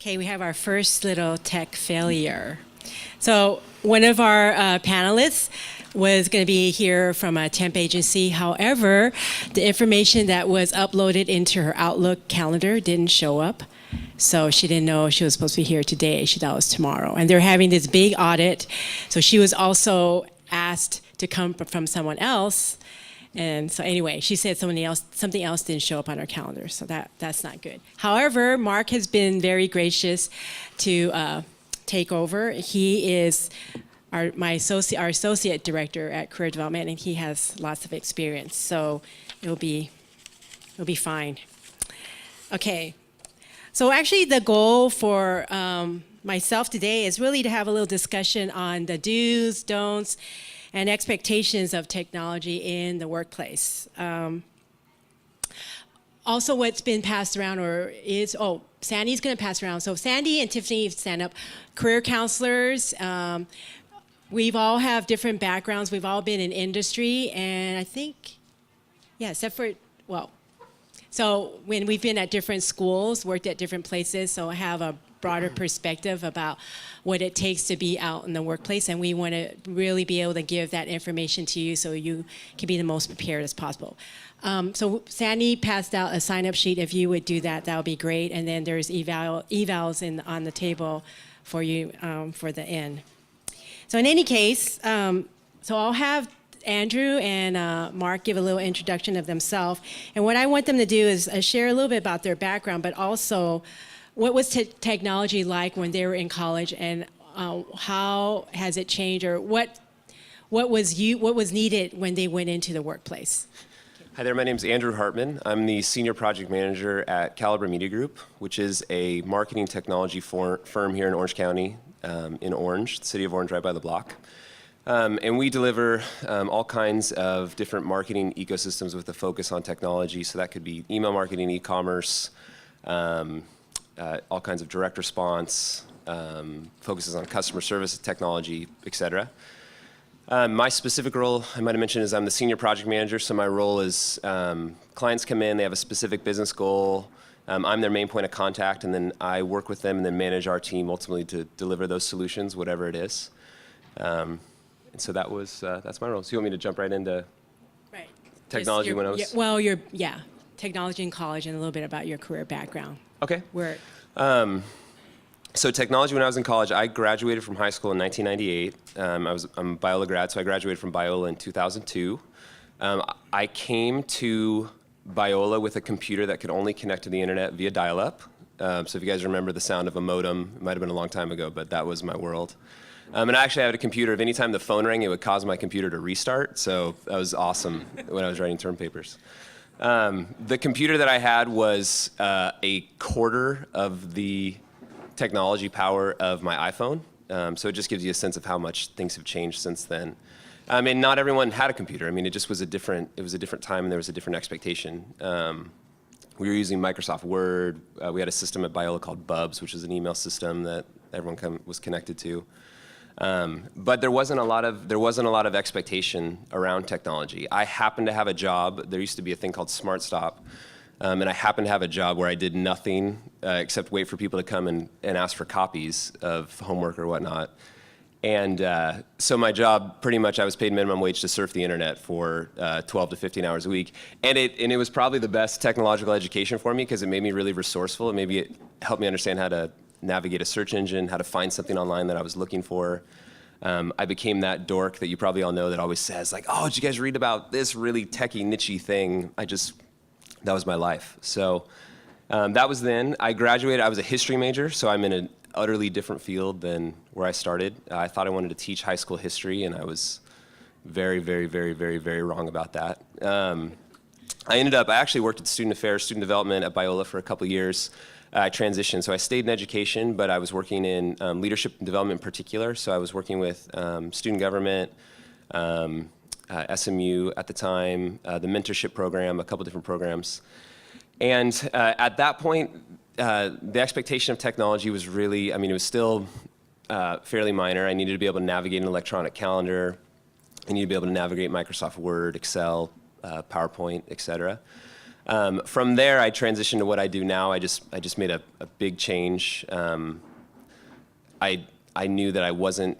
Okay, we have our first little tech failure. So one of our panelists was going to be here from a temp agency. However, the information that was uploaded into her Outlook calendar didn't show up. So she didn't know she was supposed to be here today. She thought it was tomorrow. And they're having this big audit. So she was also asked to come from someone else. And so anyway, she said something else didn't show up on her calendar, so that's not good. However, Mark has been very gracious to take over. He is our associate director at career development, and he has lots of experience, so it'll be fine. Okay, so actually the goal for myself today is really to have a little discussion on the do's, don'ts, and expectations of technology in the workplace. Also what's been passed around Sandy's gonna pass around. So Sandy and Tiffany stand up, career counselors. We've all have different backgrounds. We've all been in industry, and I think, except for, so when we've been at different schools, worked at different places, so I have a broader perspective about what it takes to be out in the workplace, and we want to really be able to give that information to you so you can be the most prepared as possible. So Sandy passed out a sign-up sheet. If you would do that, that would be great. And then there's evals on the table for you for the end. So in any case, so I'll have Andrew and Mark give a little introduction of themselves. And what I want them to do is share a little bit about their background, but also what was technology like when they were in college, and how has it changed, or what was needed when they went into the workplace? Hi there, my name is Andrew Hartman. I'm the Senior Project Manager at Caliber Media Group, which is a marketing technology firm here in Orange County, in Orange, the city of Orange, right by the block. And we deliver all kinds of different marketing ecosystems with a focus on technology. So that could be email marketing, e-commerce, all kinds of direct response, focuses on customer service, technology, et cetera. My specific role, I might have mentioned, is I'm the senior project manager. So my role is clients come in, they have a specific business goal. I'm their main point of contact, and then I work with them and then manage our team ultimately to deliver those solutions, whatever it is. And so that's my role. So you want me to jump right into technology when I was? Technology in college and a little bit about your career background. Okay. So technology when I was in college, I graduated from high school in 1998. I'm a Biola grad, so I graduated from Biola in 2002. I came to Biola with a computer that could only connect to the internet via dial-up. So if you guys remember the sound of a modem, it might have been a long time ago, but that was my world. And I actually had a computer. If any time the phone rang, it would cause my computer to restart. So that was awesome when I was writing term papers. The computer that I had was a quarter of the technology power of my iPhone. So it just gives you a sense of how much things have changed since then. And not everyone had a computer. I mean, it just was a different time, and there was a different expectation. We were using Microsoft Word. We had a system at Biola called Bubs, which is an email system that everyone was connected to. But there wasn't a lot of expectation around technology. I happened to have a job. There used to be a thing called Smart Stop, and I happened to have a job where I did nothing except wait for people to come and ask for copies of homework or whatnot. And so my job, pretty much, I was paid minimum wage to surf the internet for 12 to 15 hours a week, and it was probably the best technological education for me because it made me really resourceful. It helped me understand how to navigate a search engine, how to find something online that I was looking for. I became that dork that you probably all know that always says, like, oh, did you guys read about this really techie, niche-y thing? That was my life. So that was then. I graduated, I was a history major, so I'm in an utterly different field than where I started. I thought I wanted to teach high school history, and I was very, very, very, very, very wrong about that. I actually worked at student affairs, student development at Biola for a couple years. I transitioned, so I stayed in education, but I was working in leadership and development in particular. So I was working with student government, SMU at the time, the mentorship program, a couple different programs. And at that point, the expectation of technology was really, it was still fairly minor. I needed to be able to navigate an electronic calendar. I needed to be able to navigate Microsoft Word, Excel, PowerPoint, et cetera. From there, I transitioned to what I do now. I just made a big change. I knew that I wasn't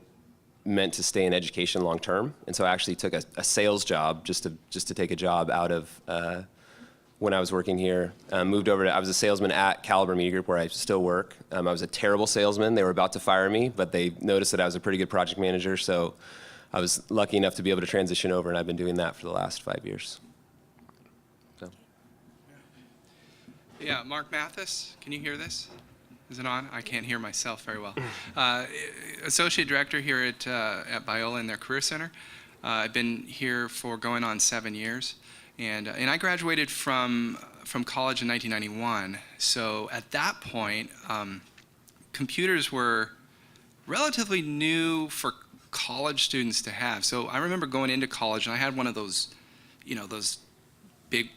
meant to stay in education long term, and so I actually took a sales job just to take a job out of when I was working here. Moved over to, I was a salesman at Caliber Media Group, where I still work. I was a terrible salesman. They were about to fire me, but they noticed that I was a pretty good project manager, so I was lucky enough to be able to transition over, and I've been doing that for the last 5 years. So. Yeah, Mark Mathis, can you hear this? Is it on? I can't hear myself very well. Associate Director here at Biola in their Career Center. I've been here for going on 7 years, and I graduated from college in 1991. So at that point, computers were relatively new for college students to have. So I remember going into college, and I had one of those, those big.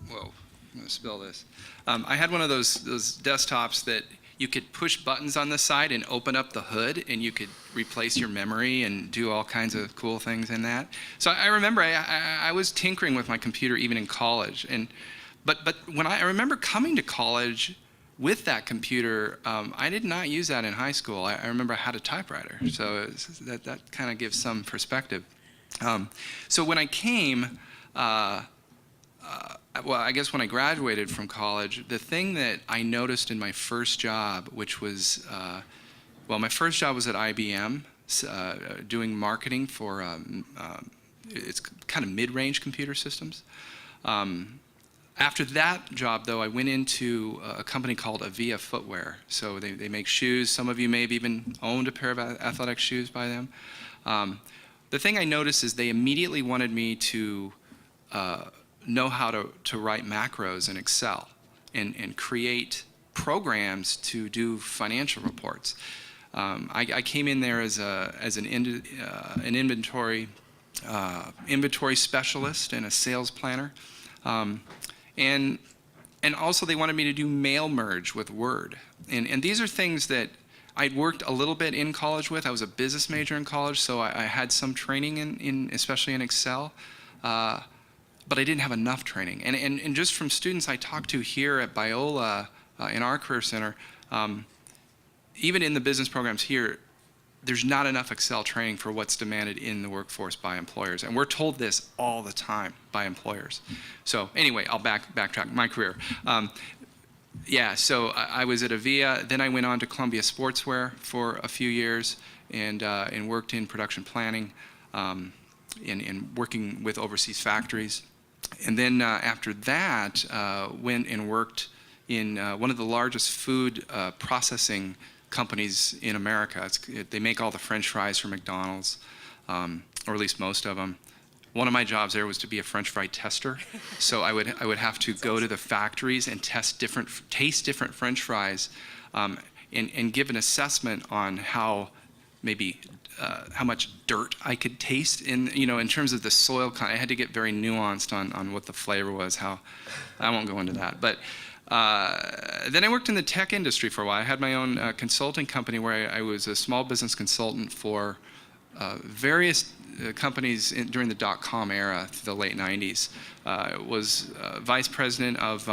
Whoa, I'm gonna spill this. I had one of those desktops that you could push buttons on the side and open up the hood, and you could replace your memory and do all kinds of cool things in that. So I remember I was tinkering with my computer even in college, but when I remember coming to college with that computer, I did not use that in high school. I remember I had a typewriter, so that kind of gives some perspective. So when I came. Well, I guess when I graduated from college, the thing that I noticed in my first job, which was, my first job was at IBM, doing marketing for, it's kind of mid-range computer systems. After that job, though, I went into a company called Avia Footwear. So they make shoes. Some of you may have even owned a pair of athletic shoes by them. The thing I noticed is they immediately wanted me to know how to write macros in Excel and create programs to do financial reports. I came in there as an inventory specialist and a sales planner, and also they wanted me to do mail merge with Word, and these are things that I'd worked a little bit in college with. I was a business major in college, so I had some training in especially in Excel. But I didn't have enough training. And just from students I talked to here at Biola in our Career Center, even in the business programs here, there's not enough Excel training for what's demanded in the workforce by employers. And we're told this all the time by employers. So anyway, I'll backtrack my career. So I was at Avia, then I went on to Columbia Sportswear for a few years and worked in production planning and working with overseas factories. And then after that, went and worked in one of the largest food processing companies in America. They make all the French fries for McDonald's, or at least most of them. One of my jobs there was to be a French fry tester. So I would have to go to the factories and taste different French fries, and give an assessment on how much dirt I could taste in terms of the soil content. I had to get very nuanced on what the flavor was. I won't go into that. But then I worked in the tech industry for a while. I had my own consulting company where I was a small business consultant for various companies during the dot-com era, the late 90s. Was vice president of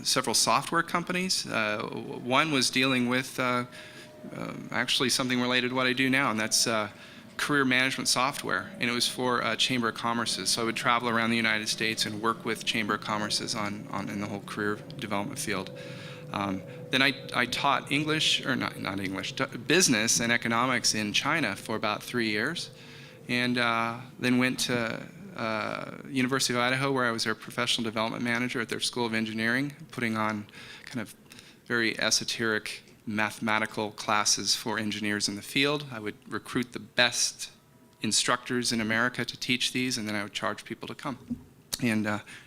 several software companies. One was dealing with actually something related to what I do now, and that's career management software, and it was for Chamber of Commerce's. So I would travel around the United States and work with Chamber of Commerce's in the whole career development field. Then I taught English, or not English, business and economics in China for about 3 years, and then went to University of Idaho, where I was their professional development manager at their School of Engineering, putting on kind of very esoteric mathematical classes for engineers in the field. I would recruit the best instructors in America to teach these, and then I would charge people to come. And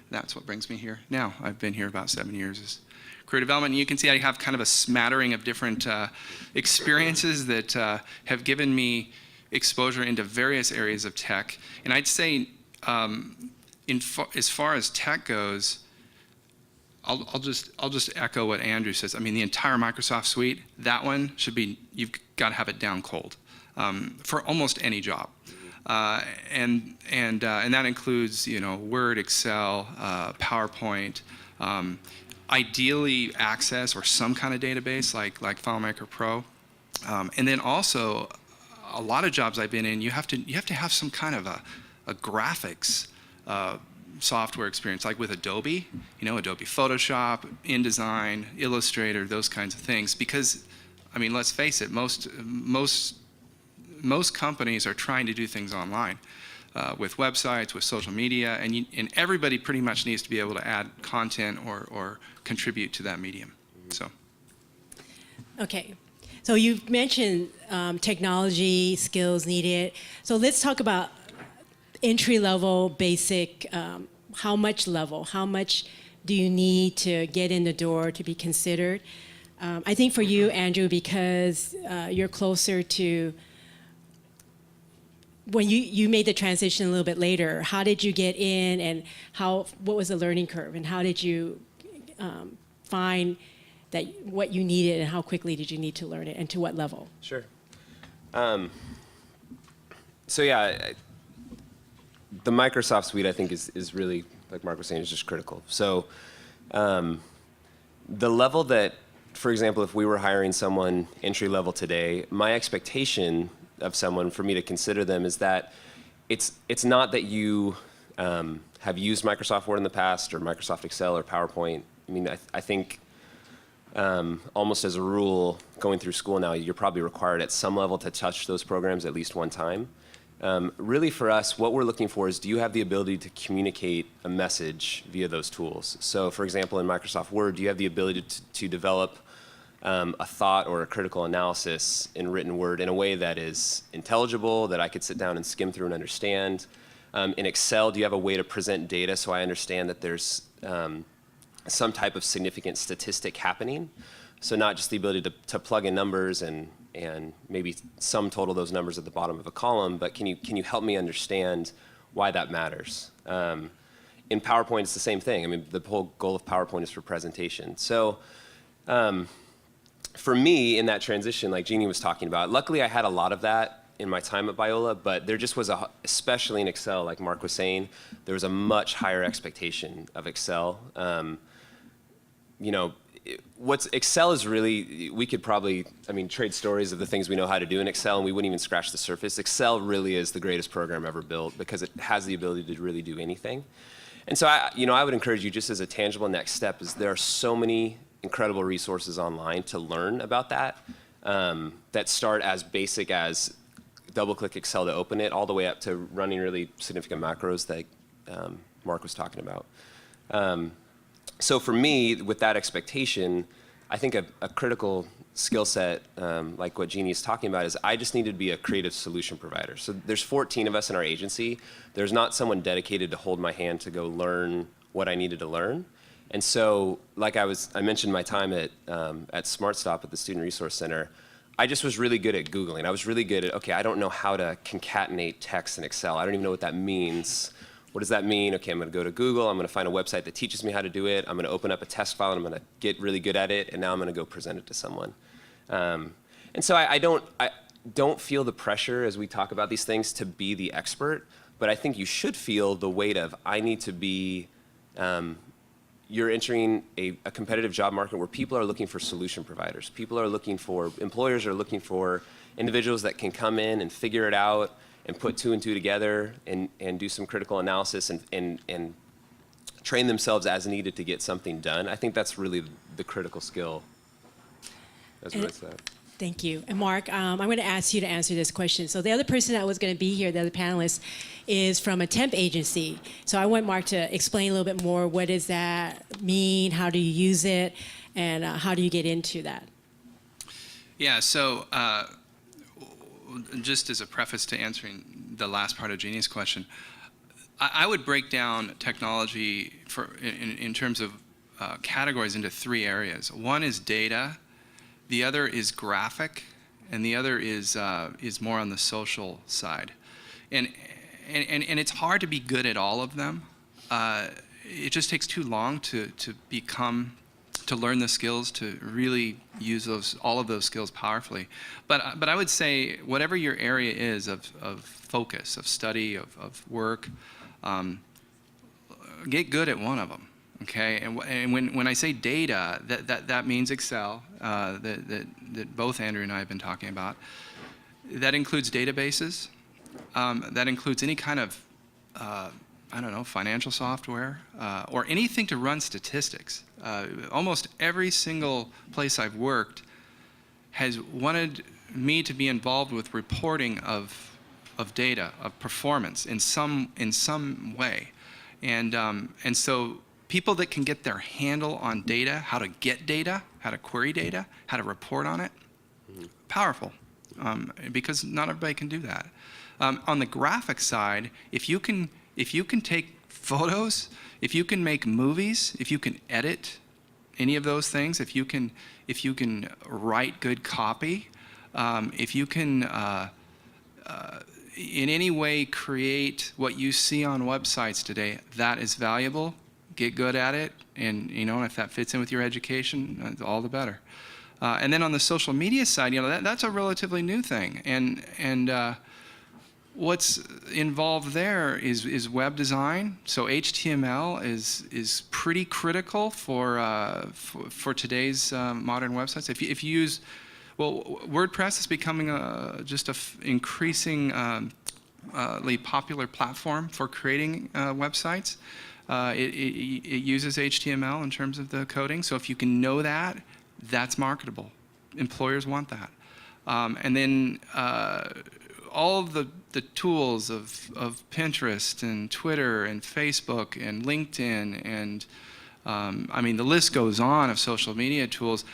that's what brings me here now. I've been here about 7 years as career development. And you can see I have kind of a smattering of different experiences that have given me exposure into various areas of tech. And I'd say as far as tech goes, I'll just echo what Andrew says. I mean, the entire Microsoft suite, that one should be, you've got to have it down cold for almost any job. And that includes, Word, Excel, PowerPoint, ideally Access or some kind of database like FileMaker Pro, and then also a lot of jobs I've been in, you have to have some kind of a graphics software experience, like with Adobe, Adobe Photoshop, InDesign, Illustrator, those kinds of things. Because, let's face it, most companies are trying to do things online with websites, with social media, and everybody pretty much needs to be able to add content or contribute to that medium. So. Okay. So you've mentioned technology skills needed. So let's talk about entry-level, basic, how much do you need to get in the door to be considered? I think for you, Andrew, because you're closer to when you made the transition a little bit later, how did you get in, and what was the learning curve, and how did you find that what you needed, and how quickly did you need to learn it, and to what level? Sure. So yeah, the Microsoft suite, I think, is really, like Mark was saying, is just critical. So the level that, for example, if we were hiring someone entry level today, my expectation of someone for me to consider them is that it's not that you have used Microsoft Word in the past or Microsoft Excel or PowerPoint. I think almost as a rule, going through school now, you're probably required at some level to touch those programs at least one time. Really for us, what we're looking for is, do you have the ability to communicate a message via those tools? So for example, in Microsoft Word, do you have the ability to develop a thought or a critical analysis in written word in a way that is intelligible, that I could sit down and skim through and understand? In Excel, do you have a way to present data so I understand that there's some type of significant statistic happening? So not just the ability to plug in numbers and maybe sum total those numbers at the bottom of a column, but can you help me understand why that matters? In PowerPoint, it's the same thing. The whole goal of PowerPoint is for presentation. So for me, in that transition, like Jeannie was talking about, luckily I had a lot of that in my time at Biola, but there just was especially in Excel, like Mark was saying, there was a much higher expectation of Excel. Excel is really, we could probably, trade stories of the things we know how to do in Excel, and we wouldn't even scratch the surface. Excel really is the greatest program ever built because it has the ability to really do anything. And so I would encourage you, just as a tangible next step, is there are so many incredible resources online to learn about that, that start as basic as double-click Excel to open it, all the way up to running really significant macros that Mark was talking about. So for me, with that expectation, I think a critical skill set, like what Jeannie is talking about, is I just needed to be a creative solution provider. So there's 14 of us in our agency. There's not someone dedicated to hold my hand to go learn what I needed to learn. And so, like I mentioned my time at SmartStop at the Student Resource Center, I just was really good at Googling. I was really good at, okay, I don't know how to concatenate text in Excel. I don't even know what that means. What does that mean? Okay, I'm going to go to Google. I'm going to find a website that teaches me how to do it. I'm going to open up a test file, and I'm going to get really good at it, and now I'm going to go present it to someone. And so I don't feel the pressure as we talk about these things to be the expert, but I think you should feel the weight of, I need to be, you're entering a competitive job market where people are looking for solution providers. Employers are looking for individuals that can come in and figure it out and put two and two together and do some critical analysis and train themselves as needed to get something done. I think that's really the critical skill as it relates to that. Thank you. And Mark, I'm going to ask you to answer this question. So the other person that was going to be here, the other panelist, is from a temp agency. So I want Mark to explain a little bit more. What does that mean? How do you use it? And how do you get into that? Yeah, so just as a preface to answering the last part of Jeannie's question, I would break down technology in terms of categories into three areas. One is data. The other is graphic, and the other is more on the social side, and it's hard to be good at all of them. It just takes too long to become to learn the skills, to really use all of those skills powerfully. But I would say whatever your area is of focus, of study, of work, get good at one of them. Okay, and when I say data, that means Excel, that both Andrew and I have been talking about. That includes databases. That includes any kind of I don't know, financial software, or anything to run statistics. Almost every single place I've worked has wanted me to be involved with reporting of data, of performance in some way. And so people that can get their handle on data, how to get data, how to query data, how to report on it, powerful, because not everybody can do that. On the graphic side, if you can take photos, if you can make movies, if you can edit any of those things, if you can write good copy, if you can in any way create what you see on websites today, that is valuable. Get good at it, and if that fits in with your education, all the better. And then on the social media side, that's a relatively new thing, and what's involved there is web design. So HTML is pretty critical for today's modern websites. If you use, WordPress is becoming just an increasingly popular platform for creating websites. It uses HTML in terms of the coding. So if you can know that, that's marketable. Employers want that. And then all of the tools of Pinterest and Twitter and Facebook and LinkedIn and the list goes on of social media tools.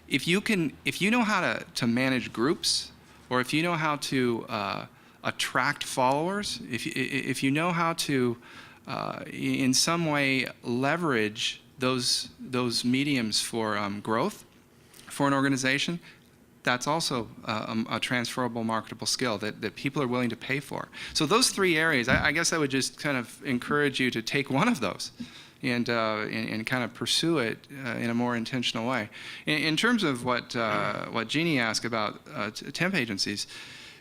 If you know how to manage groups, or if you know how to attract followers, if you know how to in some way leverage those mediums for growth for an organization, that's also a transferable, marketable skill that people are willing to pay for. So those three areas, I guess I would just kind of encourage you to take one of those and kind of pursue it in a more intentional way. In terms of what Jeanie asked about temp agencies,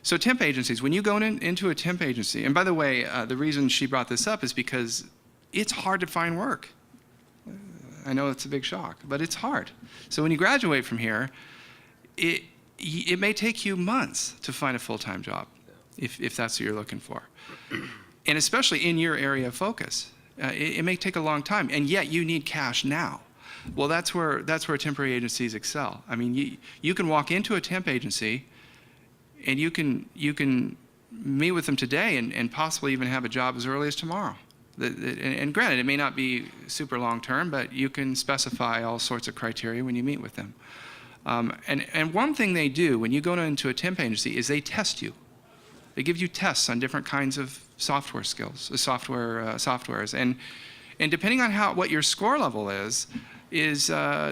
so temp agencies, when you go into a temp agency, and by the way, the reason she brought this up is because it's hard to find work. I know it's a big shock, but it's hard. So when you graduate from here, it may take you months to find a full-time job, if that's what you're looking for. And especially in your area of focus, it may take a long time, and yet you need cash now. Well, that's where temporary agencies excel. I mean, you can walk into a temp agency, and you can meet with them today and possibly even have a job as early as tomorrow. And granted, it may not be super long-term, but you can specify all sorts of criteria when you meet with them. And one thing they do when you go into a temp agency is they test you. They give you tests on different kinds of software skills, softwares, and depending on what your score level is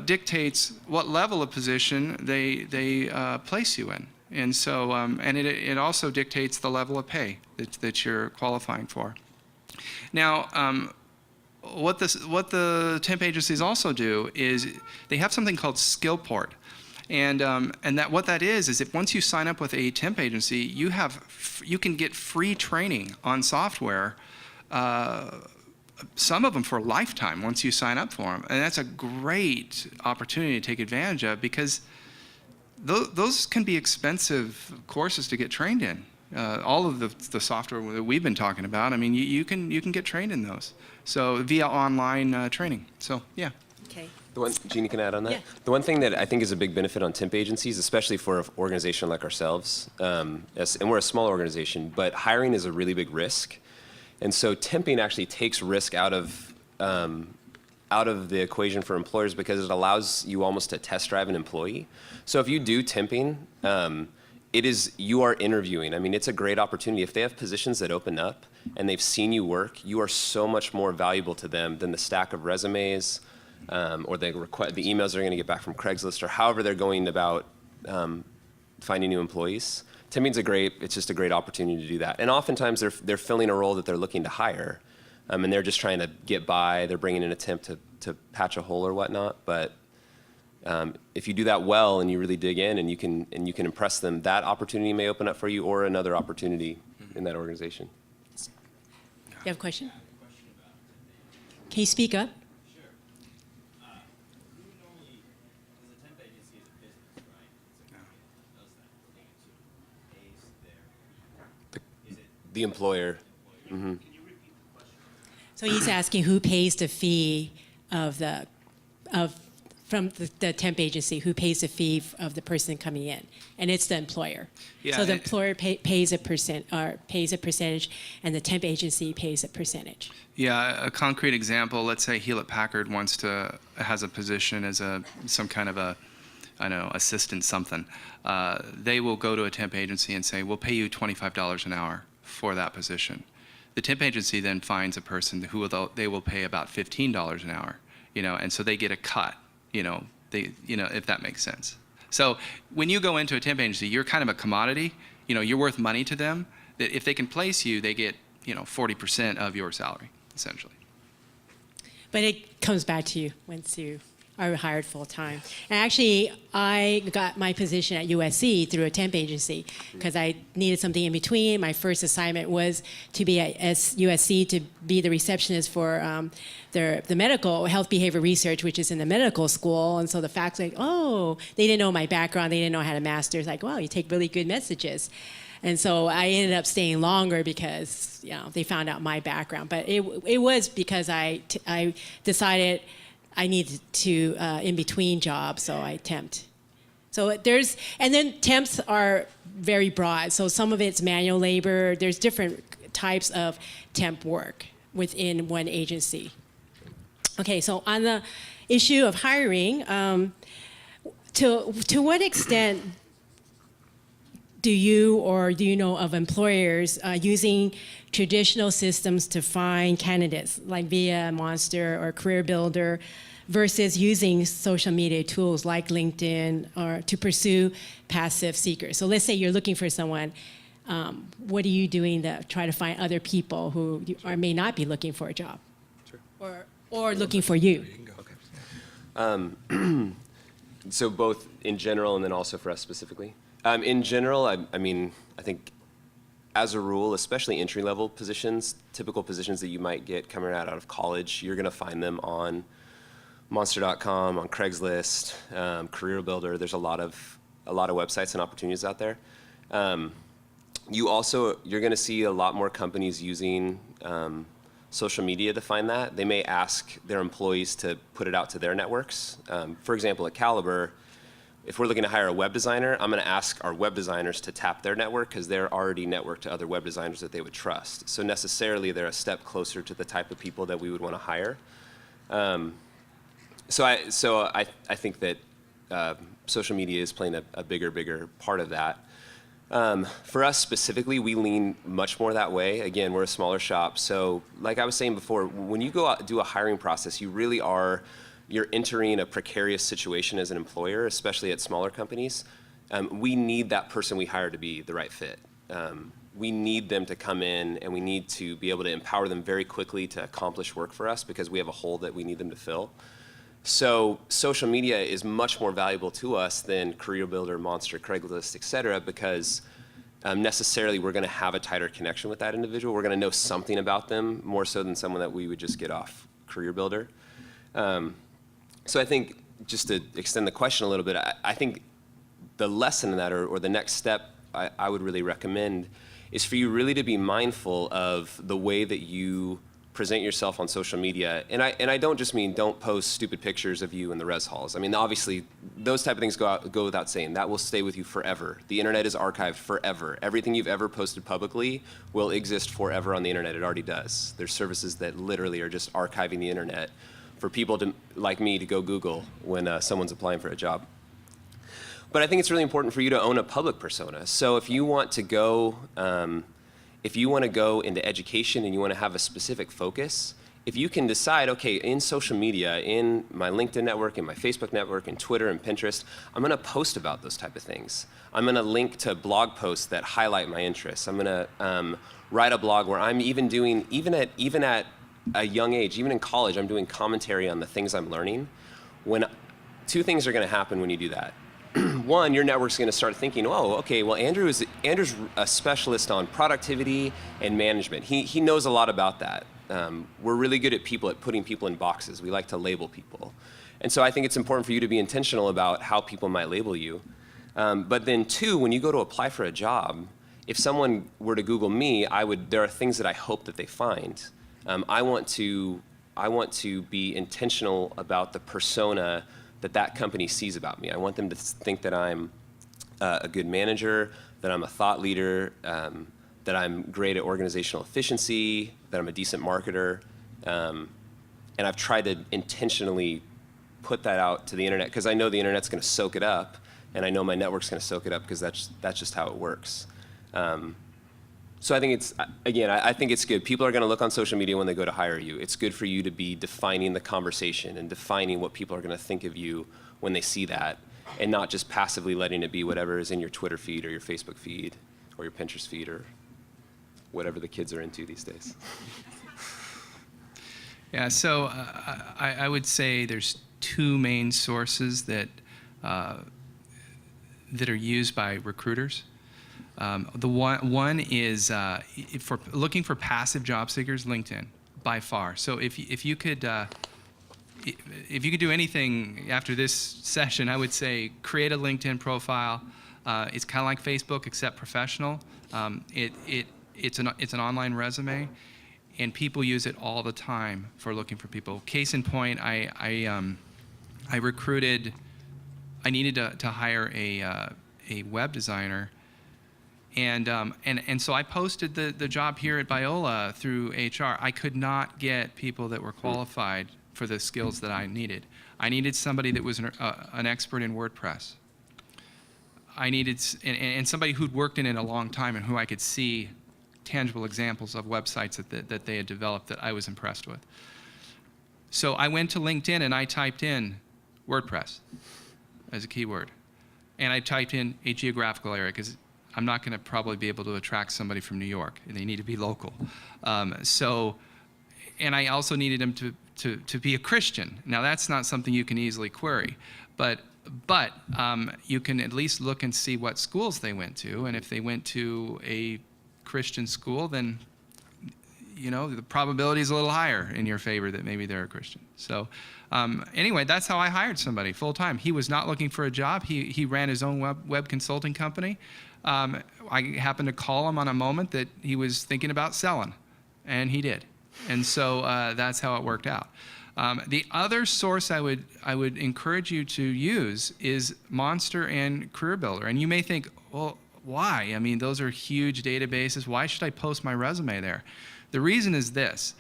dictates what level of position they place you in. And so, and it also dictates the level of pay that you're qualifying for. Now, what the temp agencies also do is they have something called Skillport. And what that is if once you sign up with a temp agency, you can get free training on software, some of them for a lifetime once you sign up for them. And that's a great opportunity to take advantage of, because those can be expensive courses to get trained in. All of the software that we've been talking about, I mean, you can get trained in those. So via online training. So yeah. Okay. Jeanie, can I add on that? Yeah. The one thing that I think is a big benefit on temp agencies, especially for an organization like ourselves, and we're a small organization, but hiring is a really big risk. And so temping actually takes risk out of the equation for employers, because it allows you almost to test drive an employee. So if you do temping, you are interviewing. I mean, it's a great opportunity. If they have positions that open up and they've seen you work, you are so much more valuable to them than the stack of resumes, or the emails they're going to get back from Craigslist, or however they're going about finding new employees. Temping's it's just a great opportunity to do that. And oftentimes they're filling a role that they're looking to hire, and they're just trying to get by. They're bringing in a temp to patch a hole or whatnot. But If you do that well and you really dig in and you can impress them, that opportunity may open up for you or another opportunity in that organization. You have a question? Can you speak up? The employer. Mm-hmm. So he's asking who pays the fee from the temp agency, who pays the fee of the person coming in, and it's the employer. Yeah, So the employer pays a percentage, and the temp agency pays a percentage. Yeah, a concrete example. Let's say Hewlett Packard has a position as some kind of assistant something. They will go to a temp agency and say, "We'll pay you $25 an hour for that position." The temp agency then finds a person who they will pay about $15 an hour, and so they get a cut, if that makes sense. So when you go into a temp agency, you're kind of a commodity, you're worth money to them. That if they can place you, they get, 40% of your salary, essentially. But it comes back to you once you are hired full time. And actually, I got my position at USC through a temp agency because I needed something in between. My first assignment was to be at USC to be the receptionist for the medical health behavior research, which is in the medical school. And so the facts they didn't know my background. They didn't know I had a master's. Like, wow, you take really good messages. And so I ended up staying longer because they found out my background. But it was because I decided I needed to in between jobs, so I temped. So and then temps are very broad. So some of it's manual labor. There's different types of temp work within one agency. Okay, so on the issue of hiring, to what extent do you know of employers using traditional systems to find candidates like via Monster or Career Builder versus using social media tools like LinkedIn or to pursue passive seekers? So let's say you're looking for someone. What are you doing to try to find other people who may not be looking for a job? Sure. Or looking for you? Okay. So both in general and then also for us specifically? In general, I mean, I think as a rule, especially entry-level positions, typical positions that you might get coming out of college, you're going to find them on Monster.com, on Craigslist, Career Builder. There's a lot of websites and opportunities out there. You're going to see a lot more companies using social media to find that. They may ask their employees to put it out to their networks. For example, at Caliber, if we're looking to hire a web designer, I'm going to ask our web designers to tap their network because they're already networked to other web designers that they would trust. So necessarily, they're a step closer to the type of people that we would want to hire. So I think that social media is playing a bigger part of that. For us specifically, we lean much more that way. Again, we're a smaller shop. So like I was saying before, when you go out and do a hiring process, you're entering a precarious situation as an employer, especially at smaller companies. We need that person we hire to be the right fit. We need them to come in and we need to be able to empower them very quickly to accomplish work for us because we have a hole that we need them to fill. So social media is much more valuable to us than Career Builder, Monster, Craigslist, et cetera, because necessarily we're going to have a tighter connection with that individual. We're going to know something about them more so than someone that we would just get off Career Builder. So I think, just to extend the question a little bit, I think the lesson in that, or the next step I would really recommend, is for you really to be mindful of the way that you present yourself on social media. And I don't just mean don't post stupid pictures of you in the res halls. I mean, obviously, those type of things go without saying. That will stay with you forever. The internet is archived forever. Everything you've ever posted publicly will exist forever on the internet. It already does. There's services that literally are just archiving the internet for people like me to go Google when someone's applying for a job. But I think it's really important for you to own a public persona. So if you want to go into education and you want to have a specific focus, if you can decide, okay, in social media, in my LinkedIn network, in my Facebook network, in Twitter and Pinterest, I'm going to post about those type of things. I'm going to link to blog posts that highlight my interests. I'm going to write a blog where I'm even at a young age, even in college, I'm doing commentary on the things I'm learning. When two things are going to happen when you do that. One, your network's going to start thinking, oh, okay, well, Andrew's a specialist on productivity and management. He knows a lot about that. We're really good at putting people in boxes. We like to label people. And so I think it's important for you to be intentional about how people might label you. But then two, when you go to apply for a job, if someone were to Google me, there are things that I hope that they find. I want to be intentional about the persona that company sees about me. I want them to think that I'm a good manager, that I'm a thought leader, that I'm great at organizational efficiency, that I'm a decent marketer. And I've tried to intentionally put that out to the internet because I know the internet's going to soak it up, and I know my network's going to soak it up because that's just how it works. So I think I think it's good. People are going to look on social media when they go to hire you. It's good for you to be defining the conversation and defining what people are going to think of you when they see that, and not just passively letting it be whatever is in your Twitter feed or your Facebook feed or your Pinterest feed or whatever the kids are into these days. Yeah, so I would say there's two main sources that are used by recruiters. The one is for looking for passive job seekers, LinkedIn, by far. So if you could do anything after this session, I would say create a LinkedIn profile. It's kind of like Facebook except professional. It's an online resume, and people use it all the time for looking for people. Case in point, I recruited. I needed to hire a web designer. And so I posted the job here at Biola through HR. I could not get people that were qualified for the skills that I needed. I needed somebody that was an expert in WordPress. I needed and somebody who'd worked in it a long time and who I could see tangible examples of websites that they had developed that I was impressed with. So I went to LinkedIn and I typed in WordPress as a keyword, and I typed in a geographical area because I'm not going to probably be able to attract somebody from New York. They need to be local. And I also needed them to be a Christian. Now that's not something you can easily query, but you can at least look and see what schools they went to, and if they went to a Christian school, then the probability is a little higher in your favor that maybe they're a Christian. So anyway, that's how I hired somebody full time. He was not looking for a job. He ran his own web consulting company. I happened to call him on a moment that he was thinking about selling, and he did. And so that's how it worked out. The other source I would encourage you to use is Monster and Career Builder. And you may think, well, why? I mean, those are huge databases. Why should I post my resume there? The reason is this.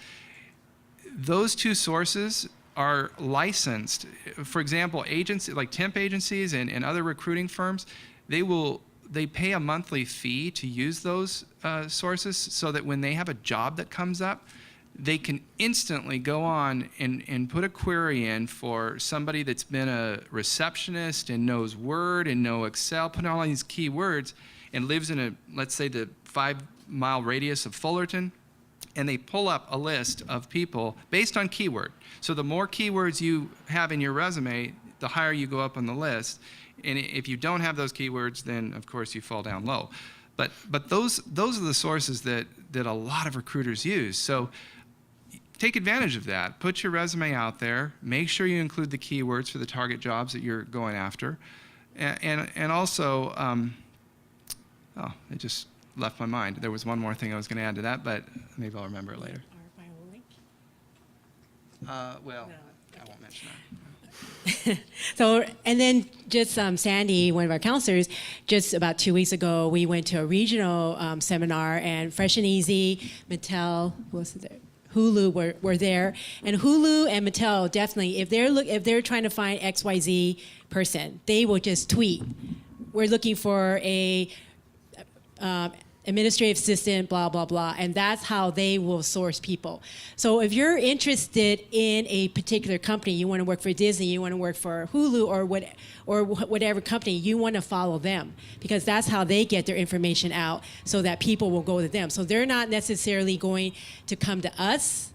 Those two sources are licensed. For example, agencies like temp agencies and other recruiting firms, they pay a monthly fee to use those sources so that when they have a job that comes up, they can instantly go on and put a query in for somebody that's been a receptionist and knows Word and knows Excel, put all these keywords, and lives in let's say the 5-mile radius of Fullerton, and they pull up a list of people based on keyword. So the more keywords you have in your resume, the higher you go up on the list. And if you don't have those keywords, then of course you fall down low. But those are the sources that a lot of recruiters use. So take advantage of that. Put your resume out there. Make sure you include the keywords for the target jobs that you're going after. And also, it just left my mind. There was one more thing I was going to add to that, but maybe I'll remember it later. Our bio link? I won't mention that. So, and then just Sandy, one of our counselors, just about 2 weeks ago, we went to a regional seminar, and Fresh and Easy, Mattel, who else is there? Hulu were there, and Hulu and Mattel definitely, if they're trying to find XYZ person, they will just tweet, we're looking for a administrative assistant, blah, blah, blah. And that's how they will source people. So if you're interested in a particular company, you want to work for Disney, you want to work for Hulu or whatever company, you want to follow them because that's how they get their information out so that people will go to them. So they're not necessarily going to come to us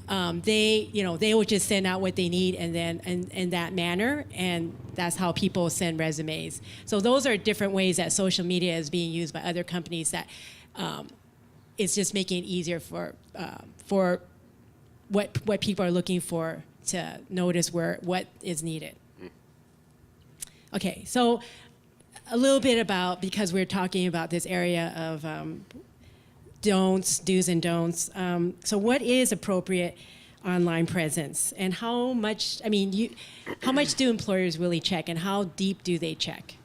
they will just send out what they need, and then in that manner, and that's how people send resumes. So those are different ways that social media is being used by other companies that it's just making it easier for what people are looking for to notice what is needed. Okay, so a little bit about, because we're talking about this area of do's and don'ts. So what is appropriate online presence, and how much do employers really check, and how deep do they check?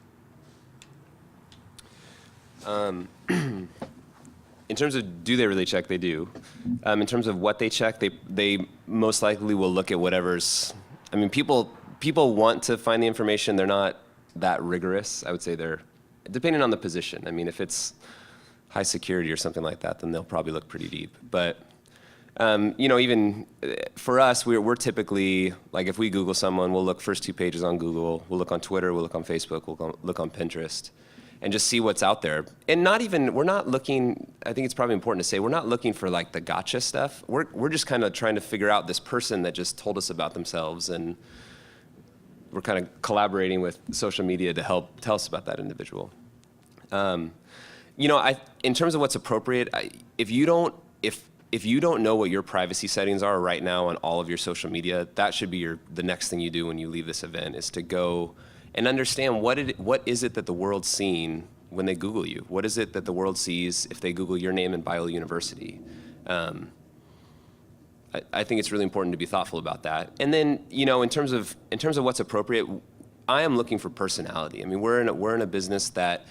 In terms of do they really check, they do. In terms of what they check, they most likely will look at whatever's, people want to find the information. They're not that rigorous. I would say they're, depending on the position. If it's high security or something like that, then they'll probably look pretty deep. But even for us, we're typically, like, if we Google someone, we'll look first 2 pages on Google, we'll look on Twitter, we'll look on Facebook, we'll look on Pinterest, and just see what's out there. And we're not looking, I think it's probably important to say, we're not looking for like the gotcha stuff. We're just kind of trying to figure out this person that just told us about themselves, and we're kind of collaborating with social media to help tell us about that individual. In terms of what's appropriate, if you don't know what your privacy settings are right now on all of your social media, that should be the next thing you do when you leave this event, is to go and understand what is it that the world's seeing when they Google you? What is it that the world sees if they Google your name in Biola University? I think it's really important to be thoughtful about that. And then, in terms of what's appropriate, I am looking for personality. We're in a business that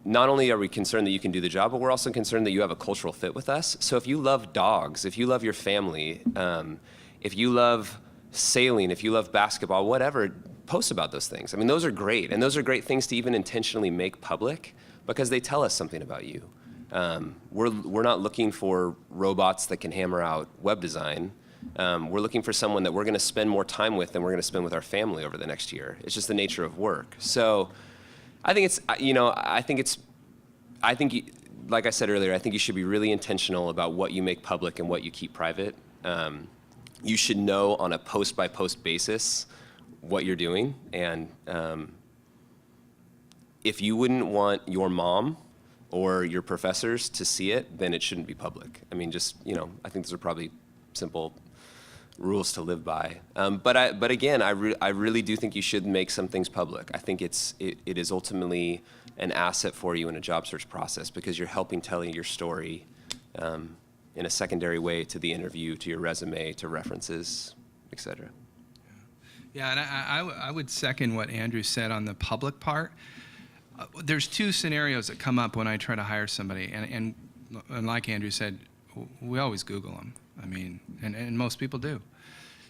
not only are we concerned that you can do the job, but we're also concerned that you have a cultural fit with us. So if you love dogs, if you love your family, if you love sailing, if you love basketball, whatever, post about those things. Those are great, and those are great things to even intentionally make public, because they tell us something about you. We're not looking for robots that can hammer out web design. We're looking for someone that we're going to spend more time with than we're going to spend with our family over the next year. It's just the nature of work. So I think like I said earlier, I think you should be really intentional about what you make public and what you keep private. You should know on a post-by-post basis what you're doing. And if you wouldn't want your mom or your professors to see it, then it shouldn't be public. I think those are probably simple rules to live by. But again, I really do think you should make some things public. I think it is ultimately an asset for you in a job search process, because you're helping tell your story in a secondary way to the interview, to your resume, to references, et cetera. Yeah, and I would second what Andrew said on the public part. There's 2 scenarios that come up when I try to hire somebody, and like Andrew said, we always Google them. And most people do.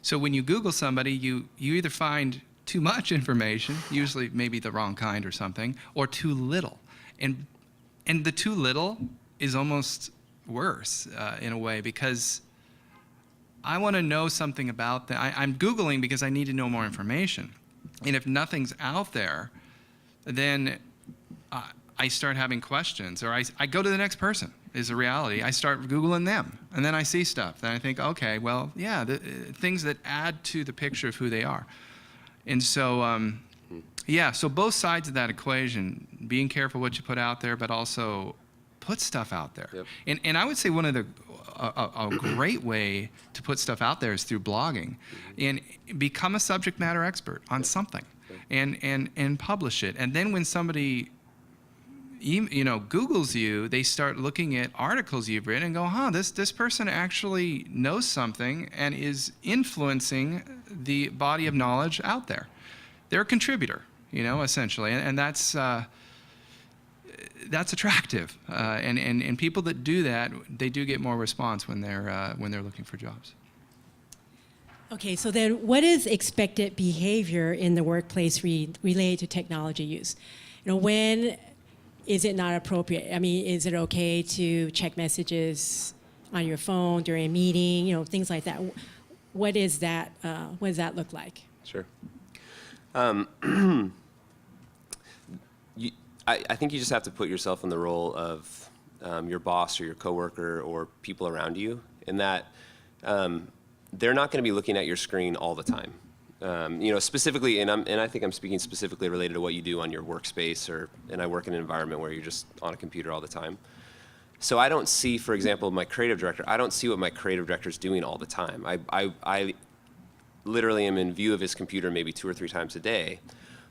So when you Google somebody, you either find too much information, usually maybe the wrong kind or something, or too little. And the too little is almost worse in a way, because I want to know something about that. I'm Googling because I need to know more information. And if nothing's out there, then I start having questions, or I go to the next person, is a reality. I start Googling them, and then I see stuff. Then I think, okay, well, yeah, things that add to the picture of who they are. And so, so both sides of that equation, being careful what you put out there, but also put stuff out there. Yep. And I would say one of a great way to put stuff out there is through blogging, and become a subject matter expert on something, and publish it. And then when somebody Googles you, they start looking at articles you've written and go, this person actually knows something and is influencing the body of knowledge out there. They're a contributor, essentially, and that's attractive. And people that do that, they do get more response when they're looking for jobs. Okay, so then what is expected behavior in the workplace related to technology use? When is it not appropriate? Is it okay to check messages on your phone during a meeting, things like that? What is that? What does that look like? Sure. I think you just have to put yourself in the role of your boss or your coworker or people around you, in that they're not going to be looking at your screen all the time. Specifically, and I think I'm speaking specifically related to what you do on your workspace, and I work in an environment where you're just on a computer all the time. So I don't see, for example, my creative director, I don't see what my creative director is doing all the time. I literally am in view of his computer maybe 2 or 3 times a day.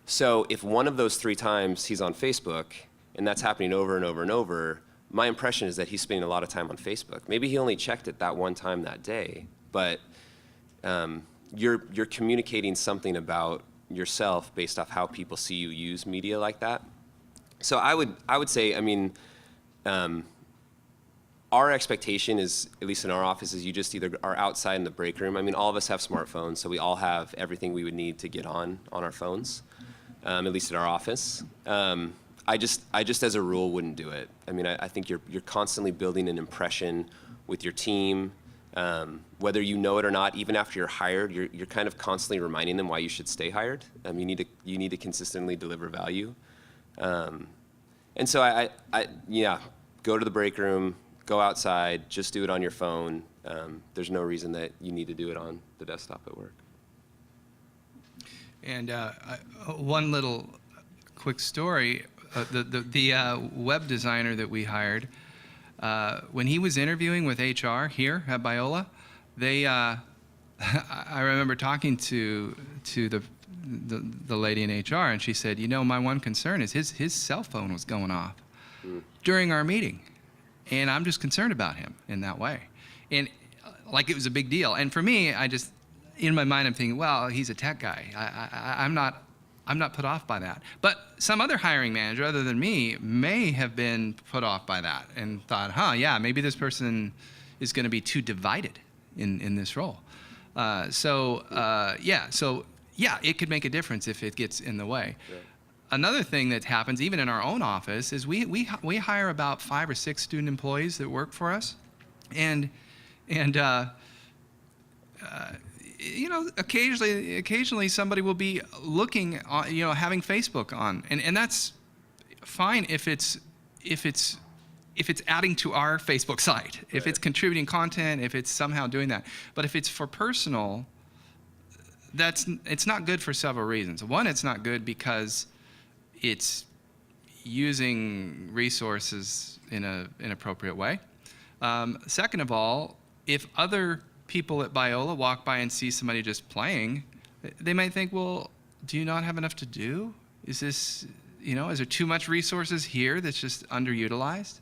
So if one of those 3 times he's on Facebook, and that's happening over and over and over, my impression is that he's spending a lot of time on Facebook. Maybe he only checked it that one time that day, but you're communicating something about yourself based off how people see you use media like that. So I would say, our expectation is, at least in our office, is you just either are outside in the break room. I mean, all of us have smartphones, so we all have everything we would need to get on our phones, at least at our office. I just as a rule wouldn't do it. I mean, I think you're constantly building an impression with your team. Whether you know it or not, even after you're hired, you're kind of constantly reminding them why you should stay hired. You need to consistently deliver value. And so go to the break room, go outside, just do it on your phone. There's no reason that you need to do it on the desktop at work. And one little quick story, the web designer that we hired, when he was interviewing with HR here at Biola, I remember talking to the lady in HR, and she said, my one concern is his cell phone was going off during our meeting, and I'm just concerned about him in that way, and like it was a big deal. And for me, in my mind, I'm thinking, well, he's a tech guy. I'm not put off by that. But some other hiring manager other than me may have been put off by that and thought, maybe this person is going to be too divided in this role. So it could make a difference if it gets in the way. Right. Another thing that happens, even in our own office, is we hire about 5 or 6 student employees that work for us, and occasionally somebody will be looking on, having Facebook on, and that's fine if it's adding to our Facebook site, if it's contributing content, if it's somehow doing that. But if it's for personal, it's not good for several reasons. One, it's not good because it's using resources in an inappropriate way. Second of all, if other people at Biola walk by and see somebody just playing, they might think, well, do you not have enough to do? Is this, is there too much resources here that's just underutilized?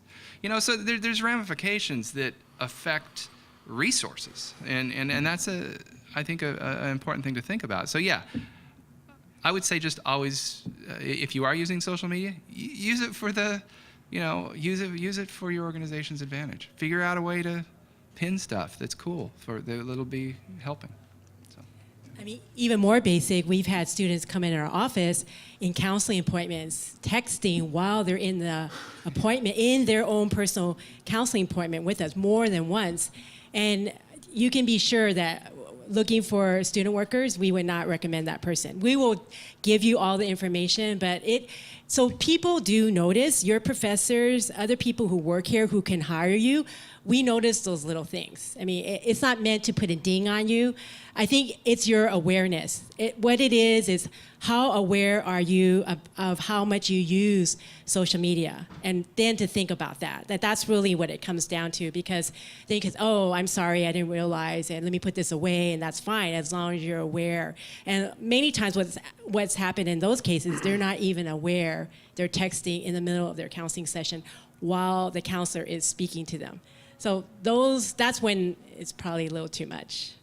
So there's ramifications that affect resources, and that's I think an important thing to think about. So I would say just always, if you are using social media, use it for use it for your organization's advantage. Figure out a way to pin stuff that's cool that'll be helping. So. I mean, even more basic, we've had students come in our office in counseling appointments, texting while they're in the appointment, in their own personal counseling appointment with us more than once. And you can be sure that looking for student workers, we would not recommend that person. We will give you all the information, but so people do notice, your professors, other people who work here who can hire you, we notice those little things. I mean, it's not meant to put a ding on you. I think it's your awareness. What it is how aware are you of how much you use social media? And then to think about that's really what it comes down to, because they think, oh, I'm sorry, I didn't realize, and let me put this away, and that's fine as long as you're aware. And many times what's happened in those cases, they're not even aware. They're texting in the middle of their counseling session while the counselor is speaking to them. So that's when it's probably a little too much.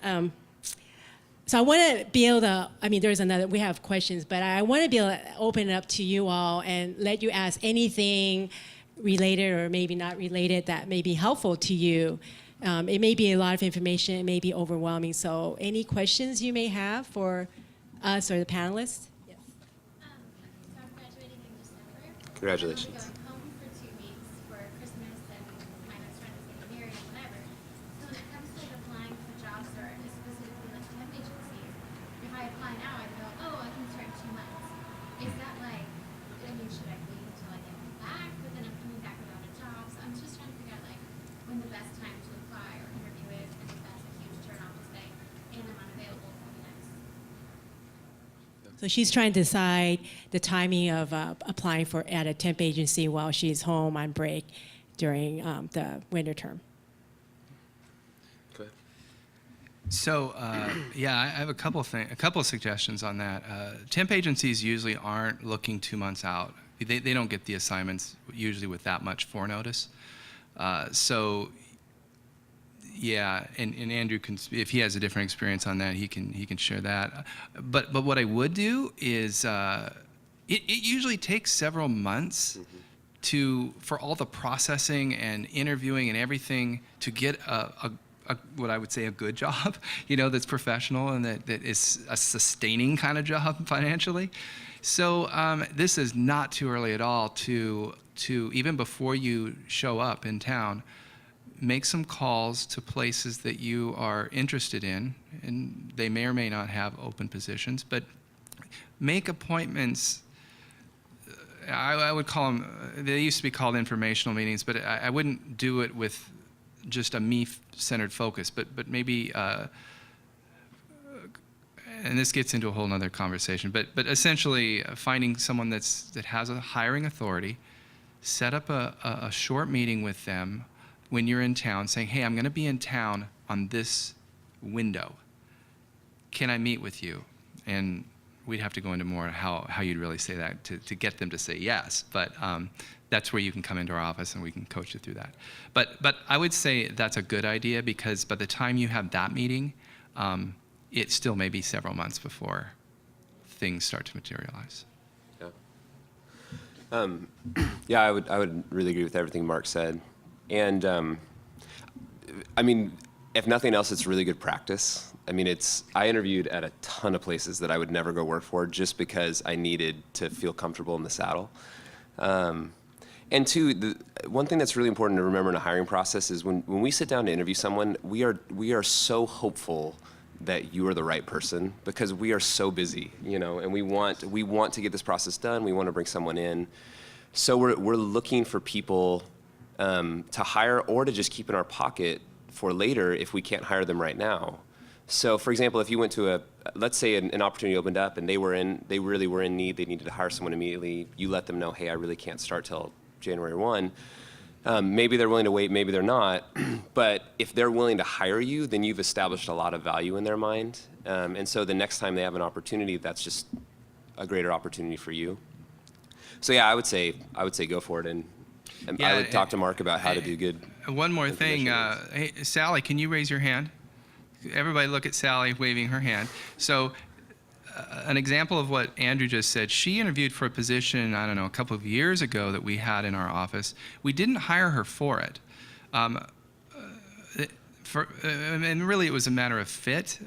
So I want to be able to, we have questions, but I want to be able to open it up to you all and let you ask anything related or maybe not related that may be helpful to you. It may be a lot of information, it may be overwhelming. So any questions you may have for us or the panelists? Yes. So I'm graduating in December. Congratulations. I'm going home for 2 weeks for Christmas and my best friend is getting married and whatever. So when it comes to applying for jobs or specifically like temp agencies, if I apply now, I go, oh, I can start in 2 months. Is that should I wait until I get back? But then I'm coming back without a job. So I'm just trying to figure out when the best time to apply or interview is, and if that's a huge turnoff So she's trying to decide the timing of applying for at a temp agency while she's home on break during the winter term. Okay. So, yeah, I have a couple of suggestions on that. Temp agencies usually aren't looking 2 months out. They don't get the assignments usually with that much forenotice. So, yeah, and Andrew can, if he has a different experience on that, he can share that. But what I would do is, it usually takes several months for all the processing and interviewing and everything to get what I would say a good job, that's professional and that is a sustaining kind of job financially. So this is not too early at all to even before you show up in town, make some calls to places that you are interested in, and they may or may not have open positions, but make appointments. I would call them, they used to be called informational meetings, but I wouldn't do it with just a me-centered focus, but maybe, and this gets into a whole nother conversation, but essentially finding someone that has a hiring authority, set up a short meeting with them when you're in town, saying, hey, I'm going to be in town on this window. Can I meet with you? And we'd have to go into more how you'd really say that to get them to say yes. But that's where you can come into our office and we can coach you through that. But I would say that's a good idea, because by the time you have that meeting, it still may be several months before things start to materialize. Yeah. Yeah, I would really agree with everything Mark said. And I mean, if nothing else, it's really good practice. I mean, I interviewed at a ton of places that I would never go work for just because I needed to feel comfortable in the saddle. And two, one thing that's really important to remember in a hiring process is when we sit down to interview someone, we are so hopeful that you are the right person, because we are so busy, and we want to get this process done. We want to bring someone in. So we're looking for people to hire or to just keep in our pocket for later if we can't hire them right now. So, for example, if you went to let's say an opportunity opened up and they really were in need, they needed to hire someone immediately, you let them know, hey, I really can't start till January 1. Maybe they're willing to wait, maybe they're not, but if they're willing to hire you, then you've established a lot of value in their mind. And so the next time they have an opportunity, that's just a greater opportunity for you. So yeah, I would say go for it, and Yeah, I would talk to Mark about how to do good. One more thing, hey, Sally, can you raise your hand? Everybody look at Sally waving her hand. So an example of what Andrew just said, she interviewed for a position, I don't know, a couple of years ago that we had in our office. We didn't hire her for it. And really it was a matter of fit.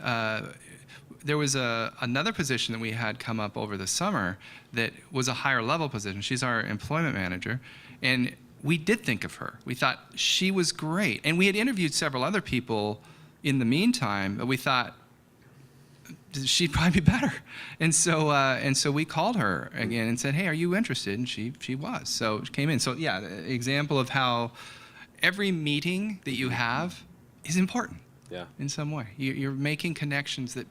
There was another position that we had come up over the summer that was a higher level position. She's our employment manager. And we did think of her. We thought she was great. And we had interviewed several other people in the meantime, but we thought she'd probably be better. And so we called her again and said, hey, are you interested? And she was. So she came in. So yeah, the example of how every meeting that you have is important. Yeah. In some way. You're making connections that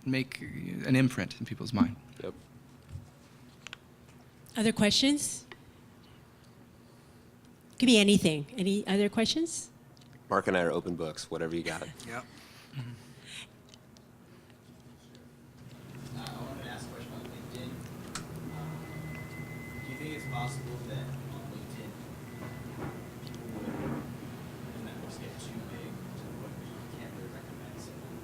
make an imprint in people's mind. Yep. Other questions? Could be anything. Any other questions? Mark and I are open books, whatever you got. Yep. I wanted to ask a question on LinkedIn. Do you think it's possible that on LinkedIn, people would, the networks get too big to the point where you can't really recommend someone?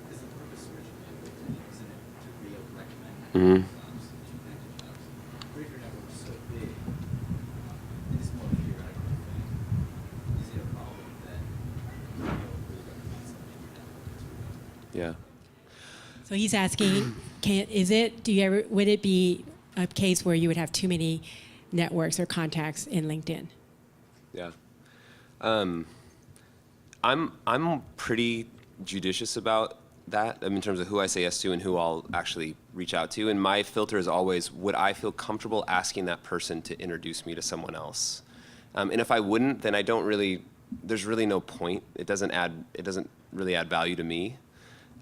Because the purpose originally of LinkedIn isn't it to really recommend Mhm. jobs, to connect to jobs. But if your network is so big, and it's more of a theoretical thing, is it a problem that you don't really recommend something in your network that's really Yeah. So he's asking, would it be a case where you would have too many networks or contacts in LinkedIn? Yeah. I'm pretty judicious about that, in terms of who I say yes to and who I'll actually reach out to. And my filter is always, would I feel comfortable asking that person to introduce me to someone else? And if I wouldn't, then there's really no point. It doesn't really add value to me.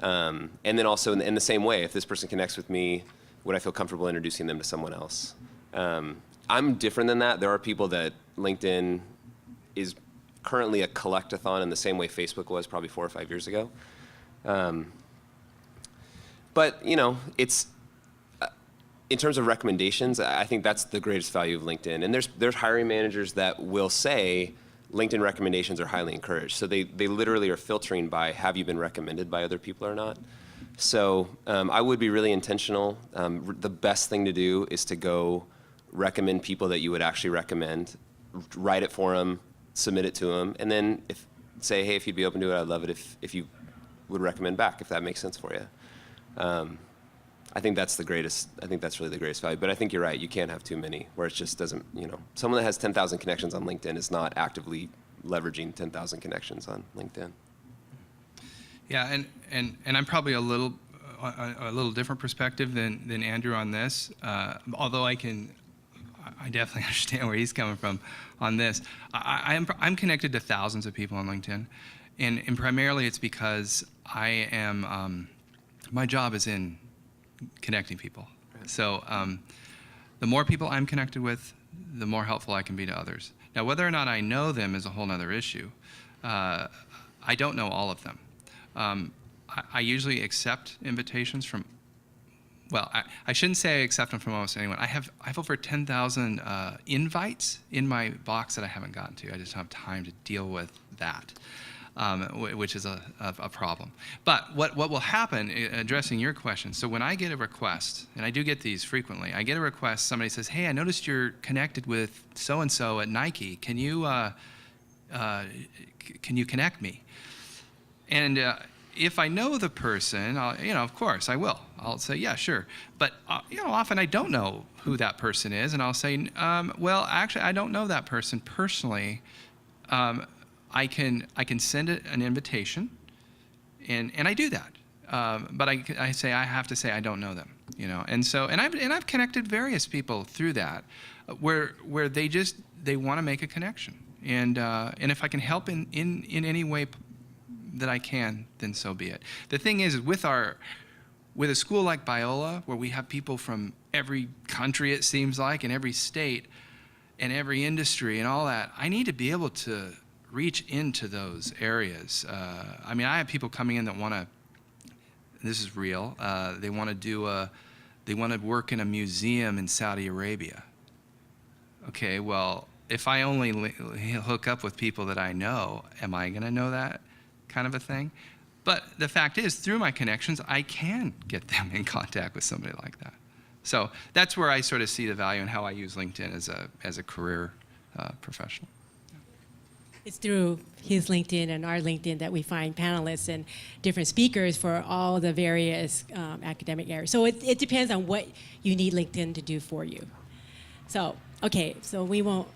And then also in the same way, if this person connects with me, would I feel comfortable introducing them to someone else? I'm different than that. There are people that LinkedIn is currently a collect-a-thon in the same way Facebook was probably 4 or 5 years ago. But, you know, it's, in terms of recommendations, I think that's the greatest value of LinkedIn. And there's hiring managers that will say LinkedIn recommendations are highly encouraged. So they literally are filtering by, have you been recommended by other people or not? So I would be really intentional. The best thing to do is to go recommend people that you would actually recommend, write it for them, submit it to them, and then say, hey, if you'd be open to it, I'd love it if you would recommend back, if that makes sense for you. I think that's really the greatest value. But I think you're right. You can't have too many where it just doesn't, you know, someone that has 10,000 connections on LinkedIn is not actively leveraging 10,000 connections on LinkedIn. Yeah, and I'm probably a little different perspective than Andrew on this. Although I definitely understand where he's coming from on this. I'm connected to thousands of people on LinkedIn, and primarily it's because I am my job is in connecting people. So the more people I'm connected with, the more helpful I can be to others. Now, whether or not I know them is a whole other issue. I don't know all of them. I usually accept invitations from, well, I shouldn't say I accept them from almost anyone. I have over 10,000 invites in my box that I haven't gotten to. I just don't have time to deal with that. Which is a problem. But what will happen, addressing your question, so when I get a request, and I do get these frequently, I get a request, somebody says, hey, I noticed you're connected with so-and-so at Nike. Can you connect me? And if I know the person, of course I will. I'll say, yeah, sure. But often I don't know who that person is, and I'll say, well, actually, I don't know that person personally. I can send an invitation, and I do that. But I have to say I don't know them, and I've connected various people through that, where they want to make a connection, and if I can help in any way that I can, then so be it. The thing is, with a school like Biola, where we have people from every country, it seems like, and every state, and every industry, and all that, I need to be able to reach into those areas. I have people coming in that want to, this is real, they want to work in a museum in Saudi Arabia. Okay, well, if I only hook up with people that I know, am I going to know that kind of a thing? But the fact is, through my connections, I can get them in contact with somebody like that. So that's where I sort of see the value in how I use LinkedIn as a career professional. It's through his LinkedIn and our LinkedIn that we find panelists and different speakers for all the various academic areas. So it depends on what you need LinkedIn to do for you. So, okay, so we won't,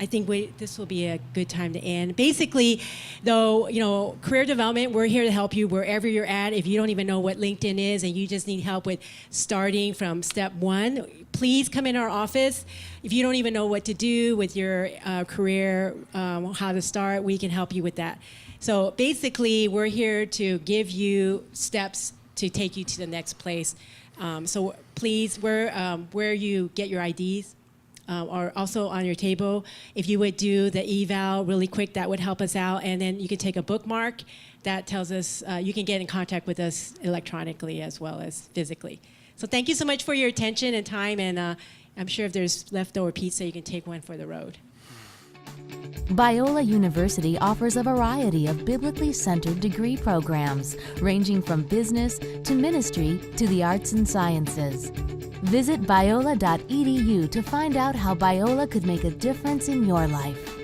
I think this will be a good time to end. Basically, though, career development, we're here to help you wherever you're at. If you don't even know what LinkedIn is and you just need help with starting from step one, please come in our office. If you don't even know what to do with your career, how to start, we can help you with that. So basically, we're here to give you steps to take you to the next place. So please, where you get your IDs, are also on your table. If you would do the eval really quick, that would help us out. And then you can take a bookmark that tells us you can get in contact with us electronically as well as physically. So thank you so much for your attention and time. And I'm sure if there's leftover pizza, you can take one for the road. Biola University offers a variety of biblically centered degree programs, ranging from business to ministry to the arts and sciences. Visit biola.edu to find out how Biola could make a difference in your life.